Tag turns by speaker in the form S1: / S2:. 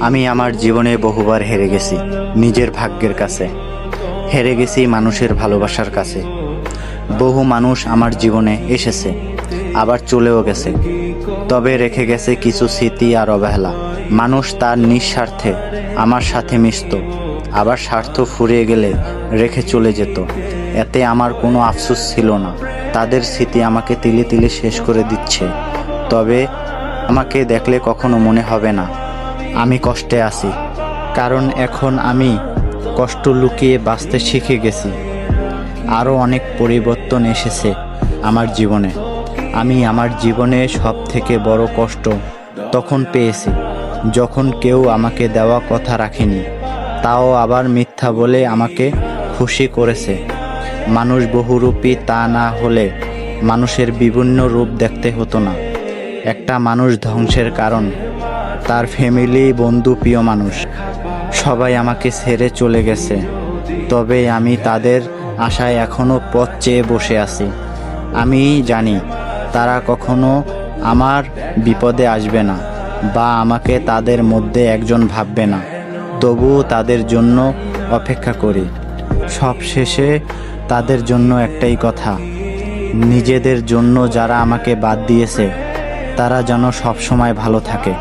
S1: আমি আমার জীবনে বহুবার হেরে গেছি নিজের ভাগ্যের কাছে, হেরে গেছি মানুষের ভালোবাসার কাছে। বহু মানুষ আমার জীবনে এসেছে, আবার চলেও গেছে, তবে রেখে গেছে কিছু স্মৃতি আর অবহেলা। মানুষ তার নিঃস্বার্থে আমার সাথে মিশত, আবার স্বার্থ ফুরিয়ে গেলে রেখে চলে যেত। এতে আমার কোনো আফসোস ছিল না। তাদের স্মৃতি আমাকে তিলে তিলে শেষ করে দিচ্ছে, তবে আমাকে দেখলে কখনো মনে হবে না আমি কষ্টে আছি, কারণ এখন আমি কষ্ট লুকিয়ে বাঁচতে শিখে গেছি। আরও অনেক পরিবর্তন এসেছে আমার জীবনে। আমি আমার জীবনে সব থেকে বড় কষ্ট তখন পেয়েছি যখন কেউ আমাকে দেওয়া কথা রাখেনি, তাও আবার মিথ্যা বলে আমাকে খুশি করেছে। মানুষ বহুরূপী, তা না হলে মানুষের বিভিন্ন রূপ দেখতে হতো না। একটা মানুষ ধ্বংসের কারণ তার ফ্যামিলি, বন্ধু, প্রিয় মানুষ সবাই আমাকে ছেড়ে চলে গেছে, তবে আমি তাদের আশায় এখনও পথ চেয়ে বসে আছি। আমি জানি তারা কখনো আমার বিপদে আসবে না, বা আমাকে তাদের মধ্যে একজন ভাববে না, তবুও তাদের জন্য অপেক্ষা করি। সব শেষে তাদের জন্য একটাই কথা, নিজেদের জন্য যারা আমাকে বাদ দিয়েছে তারা যেন সবসময় ভালো থাকে।